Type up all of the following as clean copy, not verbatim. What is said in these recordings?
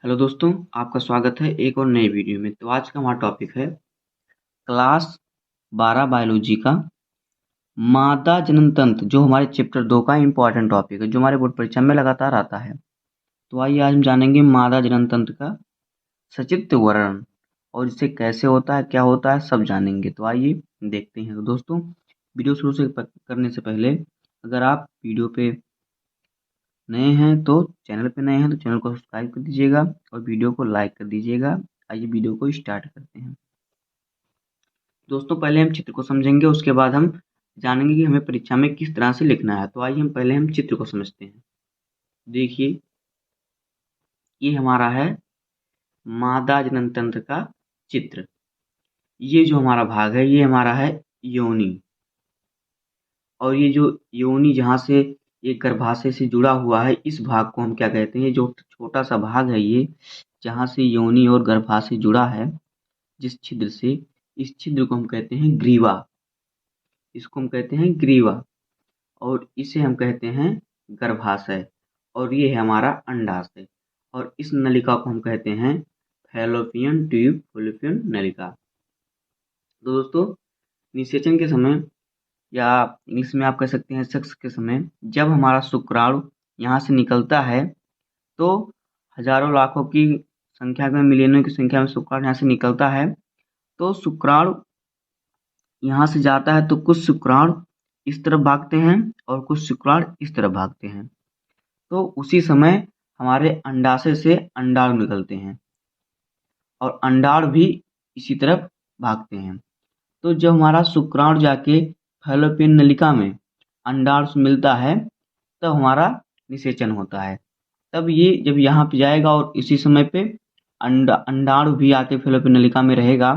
Hello दोस्तों, आपका स्वागत है एक और नई वीडियो में। तो आज का हमारा टॉपिक है क्लास 12 बायोलॉजी का मादा जनन तंत्र, जो हमारे चैप्टर 2 का इम्पॉर्टेंट टॉपिक है, जो हमारे बोर्ड परीक्षा में लगातार आता है। तो आइए आज हम जानेंगे मादा जनन तंत्र का सचित्र वर्णन और इससे कैसे होता है, क्या होता है, सब जानेंगे। तो आइए देखते हैं। तो दोस्तों, वीडियो शुरू से करने से पहले अगर आप वीडियो पे नए हैं तो चैनल पे नए हैं तो चैनल को सब्सक्राइब कर दीजिएगा और वीडियो को लाइक कर दीजिएगा। आइए वीडियो को स्टार्ट करते हैं। दोस्तों, पहले हम चित्र को समझेंगे, उसके बाद हम जानेंगे कि हमें परीक्षा में किस तरह से लिखना है। तो आइए हम पहले चित्र को समझते हैं। देखिए, ये हमारा है मादा जनन तंत्र का चित्र। ये जो हमारा भाग है, ये हमारा है योनि। और ये जो योनि जहाँ से ये गर्भाशय से जुड़ा हुआ है, इस भाग को हम क्या कहते हैं? जो छोटा सा भाग है ये, जहाँ से योनि और गर्भाशय जुड़ा है, जिस छिद्र से, इस छिद्र को हम कहते हैं ग्रीवा। इसको हम कहते हैं ग्रीवा और इसे हम कहते हैं गर्भाशय। और ये है हमारा अंडाशय और इस नलिका को हम कहते हैं फैलोपियन ट्यूब, फैलोपियन नलिका। तो दोस्तों, निषेचन के समय या इंग्लिश में आप कह सकते हैं सेक्स के समय, जब हमारा शुक्राणु यहाँ से निकलता है तो हजारों लाखों की संख्या में, मिलियनों की संख्या में शुक्राणु यहाँ से निकलता है। तो शुक्राणु यहाँ से जाता है तो कुछ शुक्राणु इस तरफ भागते हैं और कुछ शुक्राणु इस तरफ भागते हैं। तो उसी समय हमारे अंडाशय से अंडाणु निकलते हैं और अंडाणु भी इसी तरफ भागते हैं। तो जब हमारा शुक्राणु जाके फैलोपियन नलिका में अंडाणु से मिलता है, तब हमारा निषेचन होता है। तब ये जब यहाँ पे जाएगा और इसी समय पे अंडाणु भी आके फैलोपियन नलिका में रहेगा।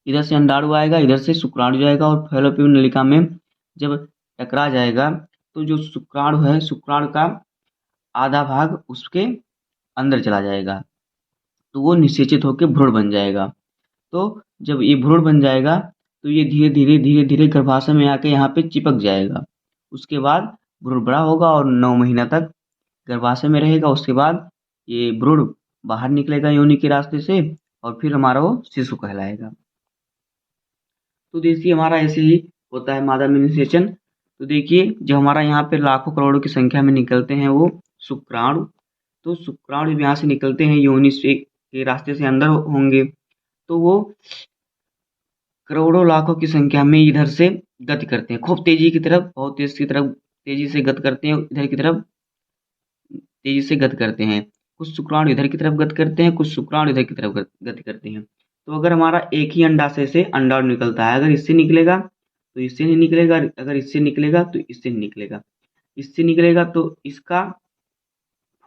इधर से अंडाणु आएगा, इधर से शुक्राणु जाएगा और फैलोपियन नलिका में जब टकरा जाएगा तो जो शुक्राणु है, शुक्राणु का आधा भाग उसके अंदर चला जाएगा, तो वो निषेचित होकर भ्रूण बन जाएगा। तो जब ये भ्रूण बन जाएगा तो ये धीरे धीरे गर्भाशय में आके यहाँ पे चिपक जाएगा। उसके बाद भ्रूण बड़ा होगा और 9 महीना तक गर्भाशय में रहेगा। उसके बाद ये भ्रूण बाहर निकलेगा योनि के रास्ते से और फिर हमारा वो शिशु कहलाएगा। तो देखिए, हमारा ऐसे ही होता है मादा में निषेचन। तो देखिए, जो हमारा यहाँ पे लाखों करोड़ों की संख्या में निकलते हैं वो शुक्राणु। तो शुक्राणु यहाँ से निकलते हैं योनि से के रास्ते से अंदर होंगे, तो वो करोड़ों लाखों की संख्या में इधर से गति करते हैं, खूब तेजी की तरफ, बहुत तेज की तरफ तेजी से गति करते हैं, इधर की तरफ तेजी से गति करते हैं। कुछ शुक्राणु इधर की तरफ गति करते हैं, कुछ शुक्राणु इधर की तरफ गति करते हैं। तो अगर हमारा एक ही अंडाशय से अंडाणु निकलता है, अगर इससे निकलेगा तो इससे नहीं निकलेगा, अगर इससे निकलेगा तो इससे नहीं निकलेगा, इससे निकलेगा तो इसका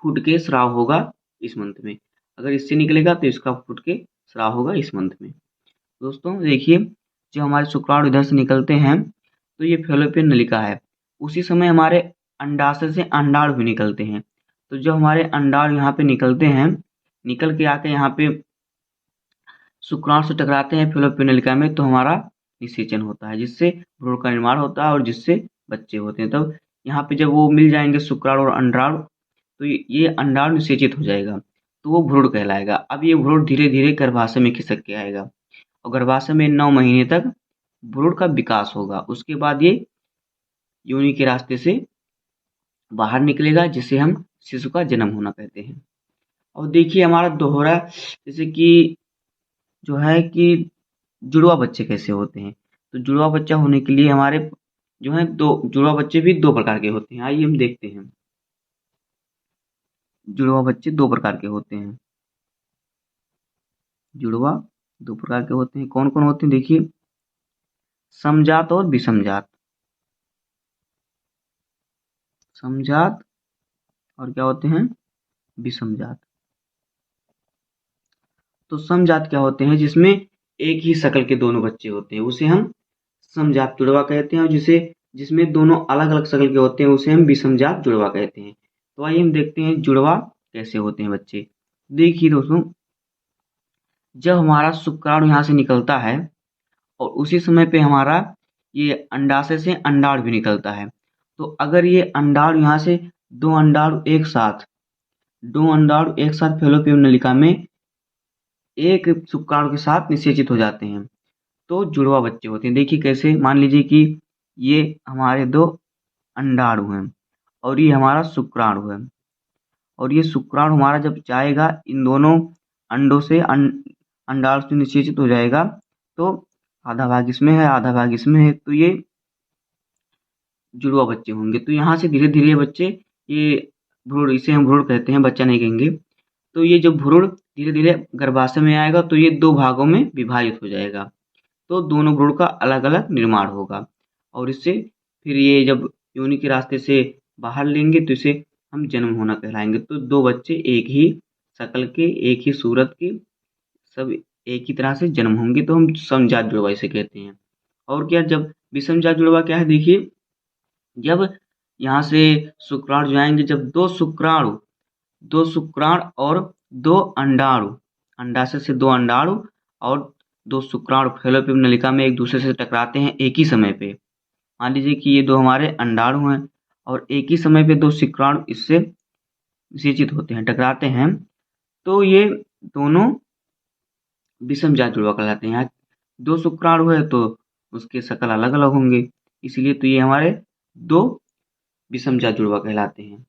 फूट के स्राव होगा इस मंथ में, अगर इससे निकलेगा तो इसका फूट के स्राव होगा इस मंथ में। दोस्तों देखिए, जो हमारे शुक्राणु इधर से निकलते हैं तो ये फैलोपियन नलिका है। उसी समय हमारे अंडाशय से अंडाणु भी निकलते हैं। तो जब हमारे अंडाणु यहाँ पे निकलते हैं, निकल के आके यहाँ पे शुक्राणु से टकराते हैं फैलोपियन नलिका में, तो हमारा निषेचन होता है, जिससे भ्रूण का निर्माण होता है और जिससे बच्चे होते हैं। तब यहाँ पे जब वो मिल जाएंगे शुक्राणु और अंडाणु, तो ये अंडाणु निषेचित हो जाएगा, तो वो भ्रूण कहलाएगा। अब ये भ्रूण धीरे धीरे गर्भाशय में खिसक के आएगा और गर्भाशय में 9 महीने तक भ्रूण का विकास होगा। उसके बाद ये योनि के रास्ते से बाहर निकलेगा, जिसे हम शिशु का जन्म होना कहते हैं। और देखिए, हमारा दोहरा, जैसे कि जो है कि जुड़वा बच्चे कैसे होते हैं। तो जुड़वा बच्चा होने के लिए हमारे जो है दो जुड़वा बच्चे भी 2 प्रकार के होते हैं। आइए हम देखते हैं। जुड़वा बच्चे 2 प्रकार के होते हैं। जुड़वा 2 प्रकार के होते हैं। कौन कौन होते हैं? देखिए, समजात और विषमजात। समजात और क्या होते हैं? विषमजात। तो समजात क्या होते हैं? जिसमें एक ही शक्ल के दोनों बच्चे होते हैं, उसे हम समजात जुड़वा कहते हैं। और जिसमें दोनों अलग अलग शक्ल के होते हैं, उसे हम विषमजात जुड़वा कहते हैं। तो आइए हम देखते हैं जुड़वा कैसे होते हैं बच्चे। देखिए दोस्तों, जब हमारा शुक्राणु यहाँ से निकलता है और उसी समय पे हमारा ये अंडाशय से अंडाणु भी निकलता है, तो अगर ये अंडाणु यहाँ से 2 अंडाणु एक साथ दो अंडाणु एक साथ फैलोपियन नलिका में एक शुक्राणु के साथ निषेचित हो जाते हैं तो जुड़वा बच्चे होते हैं। देखिए कैसे, मान लीजिए कि ये हमारे दो अंडाणु हैं और ये हमारा शुक्राणु है, और ये शुक्राणु हमारा जब जाएगा इन दोनों अंडों से अंडाणु से निषेचित हो जाएगा, तो आधा भाग इसमें है आधा भाग इसमें है, तो ये जुड़वा बच्चे होंगे। तो यहाँ से धीरे धीरे बच्चे, ये भ्रूण, इसे हम भ्रूण कहते हैं, बच्चा नहीं कहेंगे। तो ये जो भ्रूण धीरे धीरे गर्भाशय में आएगा तो ये दो भागों में विभाजित हो जाएगा, तो दोनों भ्रूण का अलग अलग निर्माण होगा, और इससे फिर ये जब योनि के रास्ते से बाहर लेंगे तो इसे हम जन्म होना कहलाएंगे। तो दो बच्चे एक ही शक्ल के, एक ही सूरत के, सब एक ही तरह से जन्म होंगे, तो हम समजात जुड़वा इसे कहते हैं। और क्या, जब विषमजात जुड़वा क्या है, देखिए जब यहाँ से शुक्राणु जाएंगे, जब दो शुक्राणु और दो अंडाणु, अंडाशय से दो अंडाणु और दो शुक्राणु फैलोपियन नलिका में एक दूसरे से टकराते हैं एक ही समय पे। मान लीजिए कि ये दो हमारे अंडाणु हैं और एक ही समय पे दो शुक्राणु इससे निषेचित होते हैं, टकराते हैं, तो ये दोनों विषमजात जुड़वा कहलाते हैं। यहाँ दो शुक्राणु है तो उसके शकल अलग अलग होंगे, इसलिए तो ये हमारे दो विषमजात जुड़वा कहलाते हैं।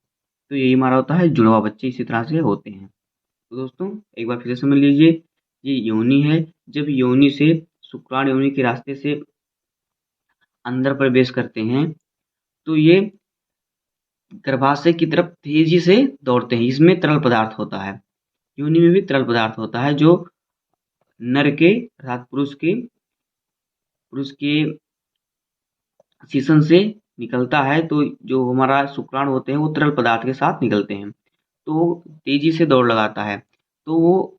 तो यही हमारा होता है जुड़वा बच्चे, इसी तरह से होते हैं। तो दोस्तों एक बार फिर से समझ लीजिए, ये योनि है, जब योनि से शुक्राणु योनि के रास्ते से अंदर प्रवेश करते हैं तो ये गर्भाशय की तरफ तेजी से दौड़ते हैं। इसमें तरल पदार्थ होता है, योनि में भी तरल पदार्थ होता है जो नर के अर्थात पुरुष के शीशन से निकलता है। तो जो हमारा शुक्राणु होते हैं वो तरल पदार्थ के साथ निकलते हैं, तो तेजी से दौड़ लगाता है, तो वो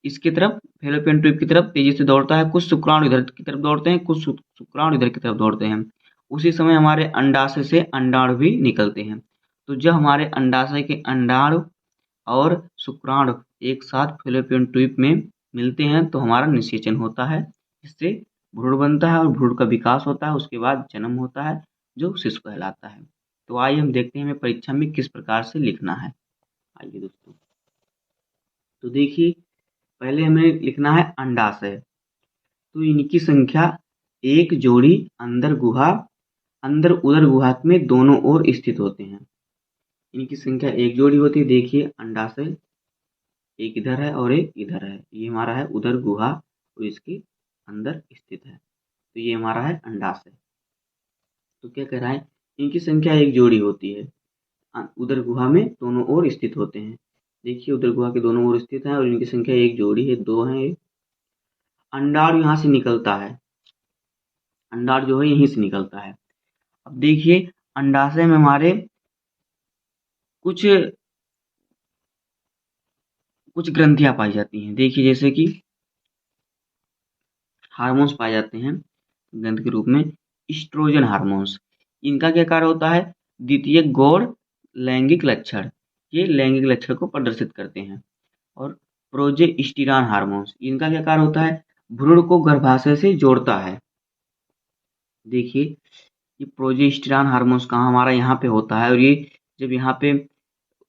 इसके तरफ, फैलोपियन ट्यूब की तरफ तेजी से दौड़ता है। कुछ शुक्राणु इधर की तरफ दौड़ते हैं, कुछ शुक्राणु इधर की तरफ दौड़ते हैं। उसी समय हमारे अंडाशय से अंडाणु भी निकलते हैं। तो जब हमारे अंडाशय के अंडाणु और शुक्राणु एक साथ फैलोपियन ट्यूब में मिलते हैं तो हमारा निषेचन होता है, जिससे भ्रूण बनता है और भ्रूण का विकास होता है, उसके बाद जन्म होता है जो शिशु कहलाता है। तो आइए हम देखते हैं हमें परीक्षा में किस प्रकार से लिखना है। आइए दोस्तों, तो देखिए पहले हमें लिखना है अंडाशय। तो इनकी संख्या एक जोड़ी अंदर उदर गुहा में दोनों ओर स्थित होते हैं। इनकी संख्या एक जोड़ी होती है। देखिए अंडाशय एक इधर है और एक इधर है, ये हमारा है उदर गुहा और इसके अंदर स्थित है, तो ये हमारा है अंडाशय। तो क्या कह रहा है, इनकी संख्या एक जोड़ी होती है, उदर गुहा में दोनों ओर स्थित होते हैं। देखिए उदर गुहा के दोनों ओर स्थित हैं और इनकी संख्या एक जोड़ी है, दो हैं। अंडाणु यहाँ से निकलता है, अंडाणु जो है यहीं से निकलता है। अब देखिए अंडाशय में हमारे कुछ ग्रंथियां पाई जाती हैं। देखिए जैसे कि हार्मोन्स पाए जाते हैं ग्रंथ के रूप में, ईस्ट्रोजन हार्मोन्स। इनका क्या कार्य होता है, द्वितीयक गौण लैंगिक लक्षण, ये लैंगिक लक्षण को प्रदर्शित करते हैं। और प्रोजेस्टेरॉन हार्मोन्स, इनका क्या कार्य होता है, भ्रूण को गर्भाशय से जोड़ता है। देखिए ये प्रोजेस्टेरॉन हार्मोन्स कहाँ, हमारा यहाँ पे होता है, और ये जब यहाँ पे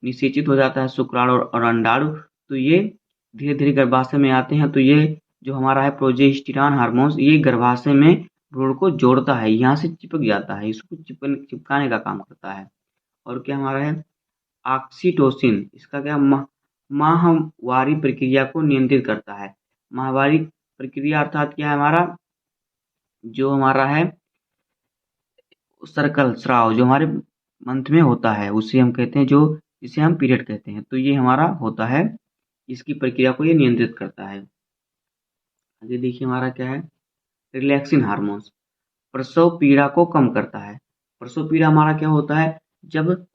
निषेचित हो जाता है शुक्राणु और अंडाणु तो ये धीरे धीरे गर्भाशय में आते हैं। तो ये जो हमारा है प्रोजेस्टेरॉन हार्मोन्स, ये गर्भाशय में भ्रूण को जोड़ता है, यहाँ से चिपक जाता है, इसको चिपकाने का काम करता है। और क्या हमारा है ऑक्सीटोसिन, इसका क्या माहवारी प्रक्रिया को नियंत्रित करता है। माहवारी प्रक्रिया अर्थात क्या है, हमारा जो हमारा है सर्कल स्राव जो हमारे मंथ में होता है उसे हम कहते हैं, जो जिसे हम पीरियड कहते हैं, तो ये हमारा होता है, इसकी प्रक्रिया को ये नियंत्रित करता है। आगे देखिए हमारा क्या है, रिलैक्सिन हार्मोन्स, प्रसव पीड़ा को कम करता है। प्रसव पीड़ा हमारा क्या होता है, जब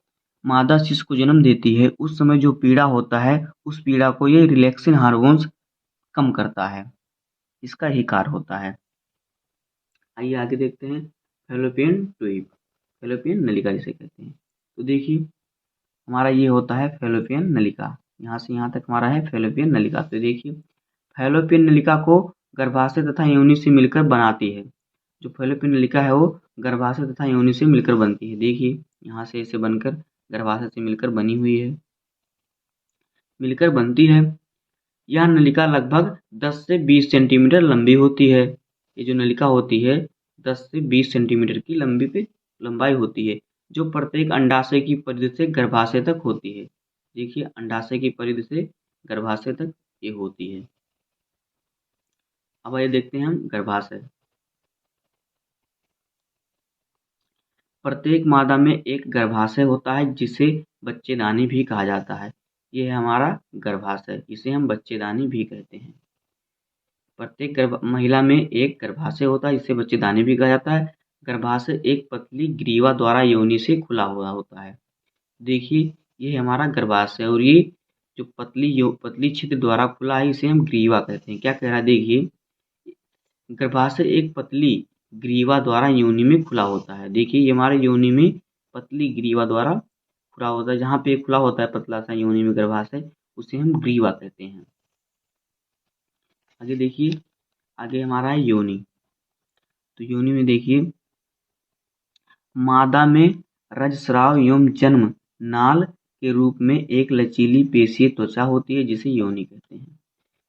मादा शिशु को जन्म देती है उस समय जो पीड़ा होता है उस पीड़ा को ये रिलैक्सिन हार्मोन्स कम करता है, इसका ही कार्य होता है। आइए आगे देखते हैं फैलोपियन ट्यूब, फैलोपियन नलिका जिसे कहते हैं। तो देखिए हमारा ये होता है फैलोपियन नलिका, यहाँ से यहाँ तक हमारा है फैलोपियन नलिका। तो देखिए फैलोपियन नलिका को गर्भाशय तथा योनि से मिलकर बनाती है। जो फैलोपियन नलिका है वो गर्भाशय तथा योनि से मिलकर बनती है। देखिए यहाँ से इसे बनकर गर्भाशय से मिलकर बनी हुई है। मिलकर बनती है। यह नलिका लगभग 10 से 20 सेंटीमीटर लंबी होती है। ये जो नलिका होती है 10 से 20 सेंटीमीटर की लंबाई होती है, जो प्रत्येक अंडाशय की परिधि से गर्भाशय तक होती है। देखिए अंडाशय की परिधि से गर्भाशय तक ये होती है। अब आइए देखते हैं हम गर्भाशय। प्रत्येक मादा में एक गर्भाशय होता है जिसे बच्चेदानी भी कहा जाता है। ये है हमारा गर्भाशय, इसे हम बच्चेदानी भी कहते हैं। प्रत्येक महिला में एक गर्भाशय होता है जिसे बच्चेदानी भी कहा जाता है। गर्भाशय एक पतली ग्रीवा द्वारा योनि से खुला हुआ होता है। देखिए ये हमारा गर्भाशय और ये जो पतली छिद्र द्वारा खुला है इसे हम ग्रीवा कहते हैं। क्या कह रहा है देखिए, गर्भाशय एक पतली ग्रीवा द्वारा योनि में खुला होता है। देखिए ये हमारे योनि में पतली ग्रीवा द्वारा खुला होता है। जहाँ पे खुला होता है पतला सा योनि में गर्भाशय, उसे हम ग्रीवा कहते हैं। आगे देखिए, आगे हमारा है योनि। तो योनि में देखिए, मादा में रजस्राव एवं जन्म नाल के रूप में एक लचीली पेशीय त्वचा होती है जिसे योनि कहते हैं।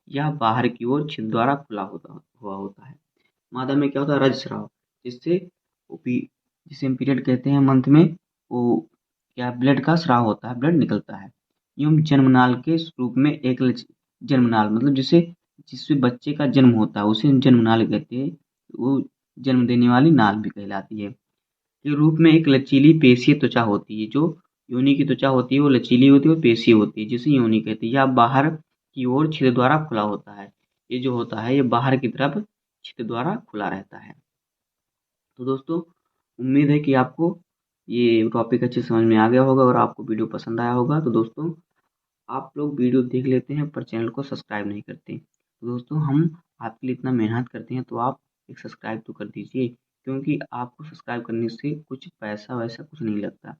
यह बाहर की ओर छिद्र द्वारा खुला हुआ होता है। मादा में क्या होता है, रजस्राव, जिसे हम पीरियड कहते हैं, मंथ में वो क्या ब्लड का स्राव होता है, ब्लड निकलता है। एवं जन्मनाल के रूप में एक जन्मनाल मतलब जिससे बच्चे का जन्म होता है उसे हम जन्मनाल कहते हैं। वो जन्म देने वाली नाल भी कहलाती है। के रूप में एक लचीली पेशीय त्वचा होती है। जो योनि की त्वचा होती है वो लचीली होती है और पेशीय होती है जिसे योनि कहते हैं। यह बाहर की ओर छिद्र द्वारा खुला होता है। ये जो होता है ये बाहर की तरफ छिद्र द्वारा खुला रहता है। तो दोस्तों उम्मीद है कि आपको ये टॉपिक अच्छे समझ में आ गया होगा और आपको वीडियो पसंद आया होगा। तो दोस्तों आप लोग वीडियो देख लेते हैं पर चैनल को सब्सक्राइब नहीं करते। तो दोस्तों हम आपके लिए इतना मेहनत करते हैं तो आप एक सब्सक्राइब तो कर दीजिए, क्योंकि आपको सब्सक्राइब करने से कुछ पैसा वैसा कुछ नहीं लगता,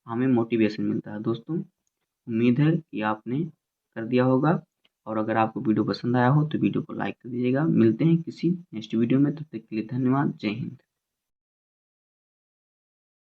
हमें मोटिवेशन मिलता है। दोस्तों उम्मीद है कि आपने कर दिया होगा और अगर आपको वीडियो पसंद आया हो तो वीडियो को लाइक कर दीजिएगा। मिलते हैं किसी नेक्स्ट वीडियो में, तब तक के लिए धन्यवाद। जय हिंद।